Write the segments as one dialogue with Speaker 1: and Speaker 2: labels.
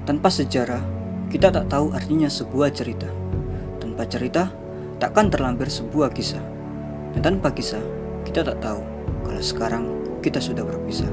Speaker 1: Tanpa sejarah, kita tak tahu artinya sebuah cerita. Tanpa cerita, takkan terlampir sebuah kisah. Dan tanpa kisah, kita tak tahu kalau sekarang kita sudah berpisah.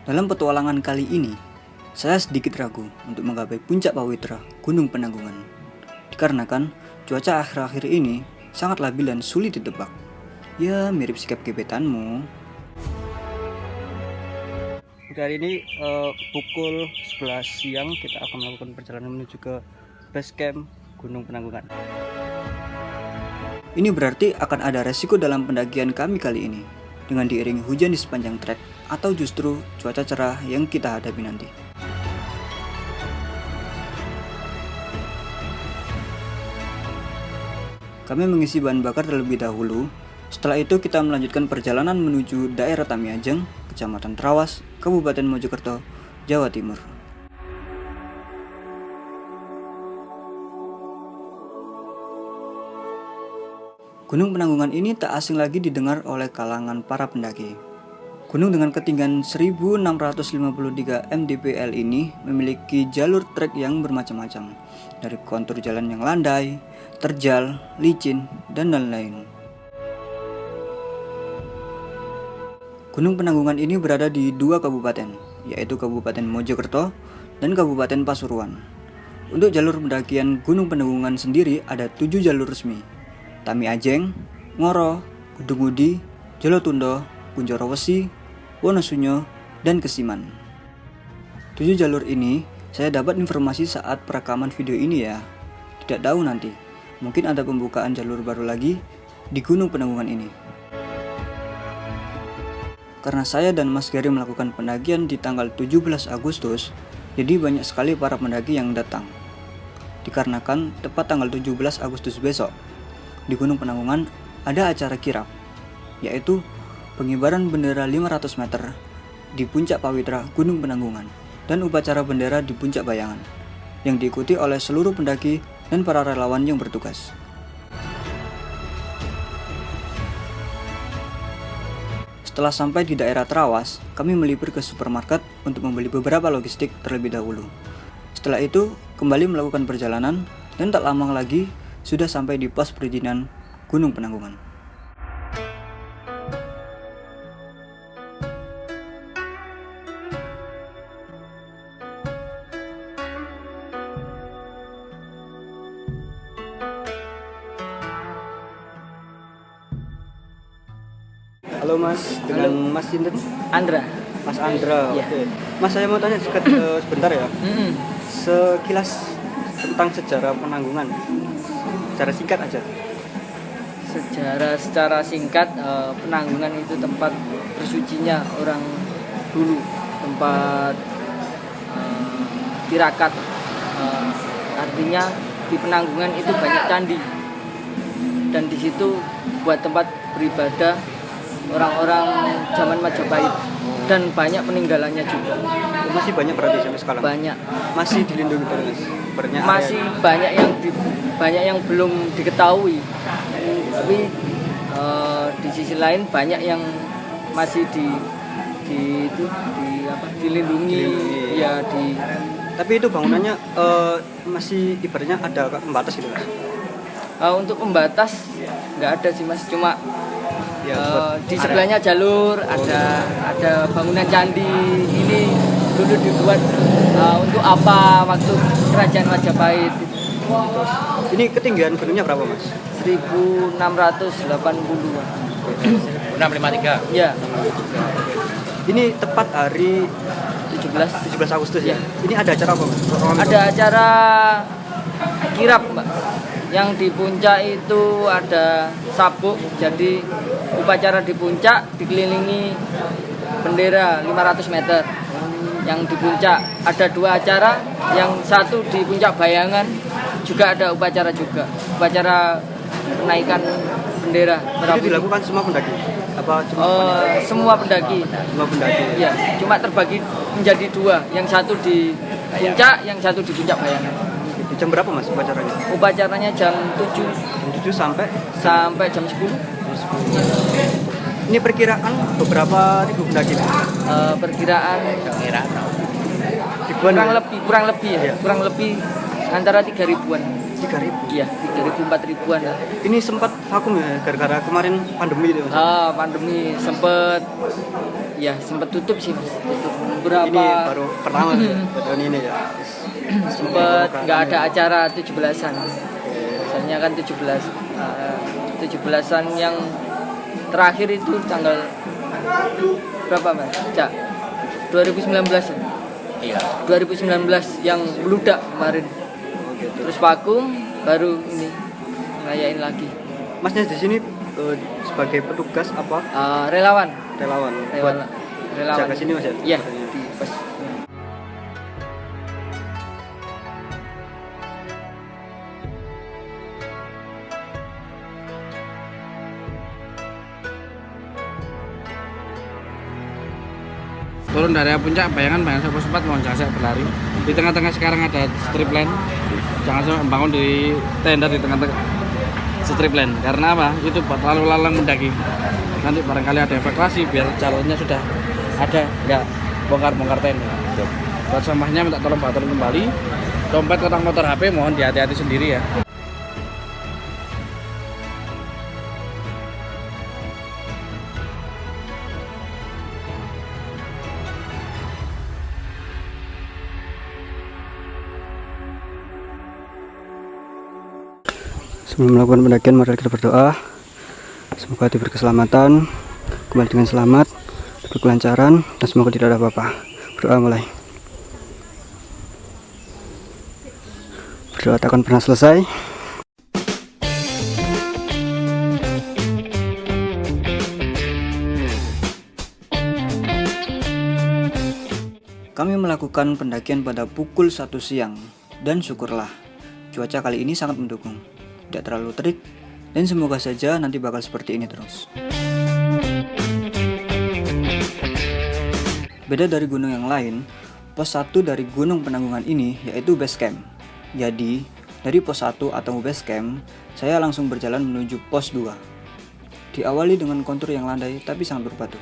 Speaker 1: Dalam petualangan kali ini, saya sedikit ragu untuk menggapai puncak Pawitra Gunung Penanggungan. Dikarenakan cuaca akhir-akhir ini sangat labil dan sulit ditebak. Ya, mirip sikap gebetanmu. Hari ini pukul 11 siang kita akan melakukan perjalanan menuju ke base camp Gunung Penanggungan. Ini berarti akan ada resiko dalam pendakian kami kali ini, dengan diiringi hujan di sepanjang trek atau justru cuaca cerah yang kita hadapi nanti. Kami mengisi bahan bakar terlebih dahulu. Setelah itu kita melanjutkan perjalanan menuju daerah Tamiajeng, Kecamatan Trawas, Kabupaten Mojokerto, Jawa Timur. Gunung Penanggungan ini tak asing lagi didengar oleh kalangan para pendaki. Gunung dengan ketinggian 1653 mdpl ini memiliki jalur trek yang bermacam-macam, dari kontur jalan yang landai, terjal, licin, dan lain-lain. Gunung Penanggungan ini berada di dua kabupaten, yaitu Kabupaten Mojokerto dan Kabupaten Pasuruan. Untuk jalur pendakian Gunung Penanggungan sendiri ada 7 jalur resmi: Tamiajeng, Ngoro, Gudungudi, Jolotundo, Kunjoro Wesi, Wonosunyo, dan Kesiman. 7 jalur ini saya dapat informasi saat perekaman video ini ya. Tidak tahu nanti, mungkin ada pembukaan jalur baru lagi di Gunung Penanggungan ini. Karena saya dan Mas Gary melakukan pendakian di tanggal 17 Agustus, jadi banyak sekali para pendaki yang datang. Dikarenakan tepat tanggal 17 Agustus besok, di Gunung Penanggungan ada acara kirap, yaitu pengibaran bendera 500 meter di puncak Pawitra Gunung Penanggungan dan upacara bendera di puncak Bayangan, yang diikuti oleh seluruh pendaki dan para relawan yang bertugas. Setelah sampai di daerah Trawas, kami melipir ke supermarket untuk membeli beberapa logistik terlebih dahulu. Setelah itu, kembali melakukan perjalanan dan tak lama lagi sudah sampai di pos perizinan Gunung Penanggungan. Halo Mas, dengan Mas Sinten?
Speaker 2: Andra.
Speaker 1: Mas Andra,
Speaker 2: Iya.
Speaker 1: oke. Mas, saya mau tanya sebentar ya. Sekilas tentang sejarah Penanggungan, secara singkat aja.
Speaker 2: Secara singkat, Penanggungan itu tempat bersucinya orang dulu, tempat tirakat. Artinya di Penanggungan itu banyak candi, dan di situ buat tempat beribadah orang-orang zaman Majapahit, dan banyak peninggalannya juga.
Speaker 1: Masih banyak berarti sampai sekarang?
Speaker 2: Banyak.
Speaker 1: Masih dilindungi terus?
Speaker 2: Masih banyak yang belum diketahui. Tapi di sisi lain banyak yang masih dilindungi. Ya,
Speaker 1: Tapi itu bangunannya masih ibaratnya ada pembatas gitu Mas?
Speaker 2: Untuk pembatas nggak ada sih Mas, cuma di
Speaker 1: area.
Speaker 2: sebelahnya jalur ada bangunan candi. Ini dulu dibuat untuk apa waktu kerajaan Majapahit.
Speaker 1: Ini ketinggian gunungnya berapa Mas?
Speaker 2: 1680-an.
Speaker 3: 653.
Speaker 2: Ya,
Speaker 1: Ini tepat hari
Speaker 2: 17
Speaker 1: Agustus ya?
Speaker 2: Ya.
Speaker 1: Ini ada acara apa Mas?
Speaker 2: ada acara kirap, Mbak. Yang di puncak itu ada sabuk, jadi upacara di puncak dikelilingi bendera 500 meter. Yang di puncak ada 2 acara, yang satu di puncak Bayangan juga ada upacara juga. Upacara menaikan bendera merah
Speaker 1: Itu
Speaker 2: putih.
Speaker 1: dilakukan semua pendaki? Apa cuma pendaki?
Speaker 2: Semua pendaki.
Speaker 1: Semua pendaki.
Speaker 2: Ya, cuma terbagi menjadi dua. Yang satu di puncak, yang satu di puncak bayangan.
Speaker 1: Jam berapa Mas upacaranya?
Speaker 2: Upacaranya jam 7
Speaker 1: Jam 7 sampai
Speaker 2: sampai jam 10.
Speaker 1: ini perkiraan beberapa ribu pendaki.
Speaker 2: Perkiraan
Speaker 3: Kira
Speaker 1: Ribuan
Speaker 2: kurang lebih ya.
Speaker 1: Iya.
Speaker 2: Kurang lebih antara 3 ribuan.
Speaker 1: 3.000.
Speaker 2: Iya, 3.000 4 ribuan lah.
Speaker 1: Ini sempat vakum ya gara-gara kemarin pandemi itu Mas.
Speaker 2: Pandemi sempet tutup sih Mas. Tutup beberapa
Speaker 1: Ini baru pertama ya, tahun ini ya.
Speaker 2: sempet nggak ada acara 17-an. Biasanya kan 17-an yang terakhir itu tanggal berapa Mas? 2019 ya?
Speaker 3: iya.
Speaker 2: 2019 yang meludak kemarin. Terus vakum baru ini ngerayain lagi.
Speaker 1: Masnya di sini sebagai petugas apa?
Speaker 2: Relawan.
Speaker 1: Relawan.
Speaker 2: Relawan.
Speaker 1: Jaga sini Mas ya?
Speaker 2: Iya, di pos.
Speaker 4: Turun dari puncak bayangan sampai sempat mau jangan saya berlari di tengah-tengah. Sekarang ada strip line, jangan sampai bangun di tenda di tengah-tengah strip line. Karena apa? Itu buat lalu lalang mendaki, nanti barangkali ada evakuasi biar jalurnya sudah ada, nggak bongkar tenda. Buat sampahnya minta tolong bawa turun kembali. Dompet, kotak motor, HP mohon dihati-hati sendiri ya.
Speaker 1: Sebelum melakukan pendakian, mari kita berdoa. Semoga diberi keselamatan, kembali dengan selamat, diberi kelancaran, dan semoga tidak ada apa-apa. Berdoa mulai. Berdoa tak akan pernah selesai. Kami melakukan pendakian pada pukul 1 siang, dan syukurlah cuaca kali ini sangat mendukung. Tidak terlalu terik, dan semoga saja nanti bakal seperti ini terus. Beda dari gunung yang lain, pos 1 dari Gunung Penanggungan ini yaitu base camp. Jadi, dari pos 1 atau base camp, saya langsung berjalan menuju pos 2. Diawali dengan kontur yang landai tapi sangat berbatu.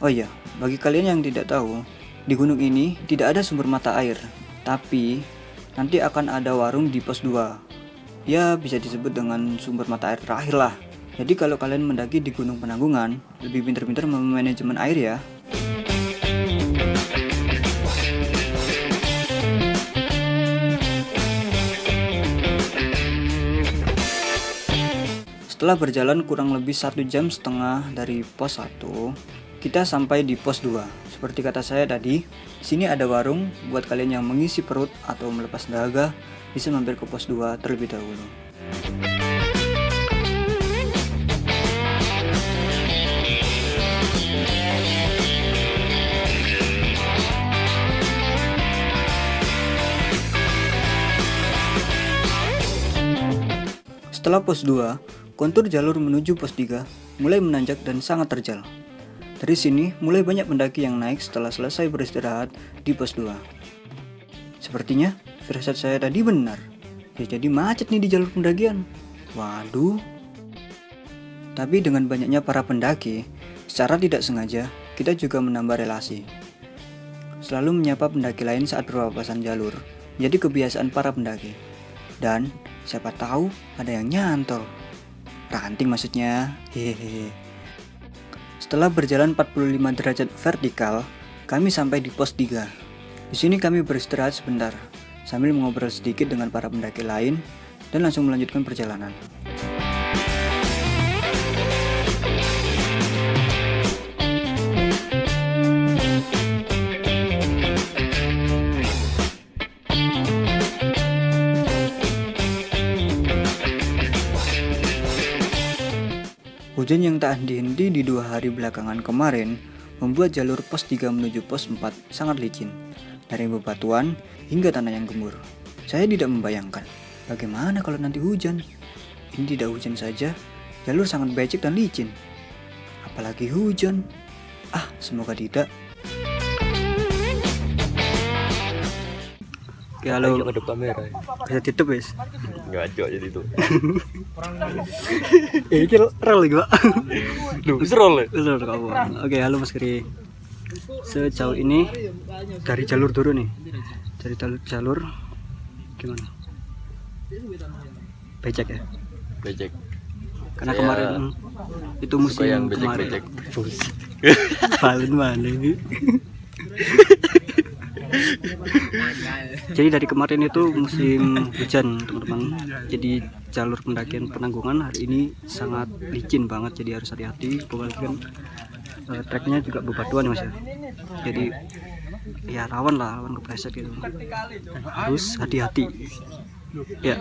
Speaker 1: Oh iya, bagi kalian yang tidak tahu, di gunung ini tidak ada sumber mata air, tapi nanti akan ada warung di pos 2. Ya, bisa disebut dengan sumber mata air terakhir lah. Jadi kalau kalian mendaki di Gunung Penanggungan, lebih pintar-pintar memanajemen air ya. Setelah berjalan kurang lebih 1,5 jam dari pos 1, kita sampai di pos 2. Seperti kata saya tadi, sini ada warung buat kalian yang mengisi perut atau melepas dahaga, bisa mampir ke pos 2 terlebih dahulu. Setelah pos 2, kontur jalur menuju pos 3 mulai menanjak dan sangat terjal. Dari sini mulai banyak pendaki yang naik setelah selesai beristirahat di pos 2. Sepertinya firasat saya tadi benar. Ya jadi macet nih di jalur pendakian. Waduh. Tapi dengan banyaknya para pendaki, secara tidak sengaja kita juga menambah relasi. Selalu menyapa pendaki lain saat berpapasan jalur, jadi kebiasaan para pendaki. Dan siapa tahu ada yang nyantol. Ranting maksudnya. Hehehe. Setelah berjalan 45 derajat vertikal, kami sampai di pos 3. Di sini kami beristirahat sebentar, sambil mengobrol sedikit dengan para pendaki lain, dan langsung melanjutkan perjalanan. Hujan yang tak henti-henti di 2 hari belakangan kemarin membuat jalur pos 3 menuju pos 4 sangat licin, dari bebatuan hingga tanah yang gembur. Saya tidak membayangkan bagaimana kalau nanti hujan. Ini tidak hujan saja, jalur sangat becek dan licin. Apalagi hujan. Semoga tidak. Oke, halo.
Speaker 3: Ada kamera.
Speaker 1: Bisa tutup, guys.
Speaker 3: Ngaco jadi itu.
Speaker 1: Ini roll lagi, Pak.
Speaker 3: Duh, roll.
Speaker 1: Betul kamu. Oke, halo Mas Kri. Sejauh ini dari jalur dulu nih. Dari jalur gimana? Becek ya?
Speaker 3: Becek.
Speaker 1: Karena
Speaker 3: Saya
Speaker 1: kemarin itu musim
Speaker 3: yang
Speaker 1: kemarin.
Speaker 3: becek-becek.
Speaker 1: Paling mana ini? Jadi dari kemarin itu musim hujan, teman-teman. Jadi jalur pendakian Penanggungan hari ini sangat licin banget, jadi harus hati-hati. Kemudian treknya juga bebatuan ya, Mas ya. Jadi ya rawan kepleset gitu. Harus hati-hati. Ya.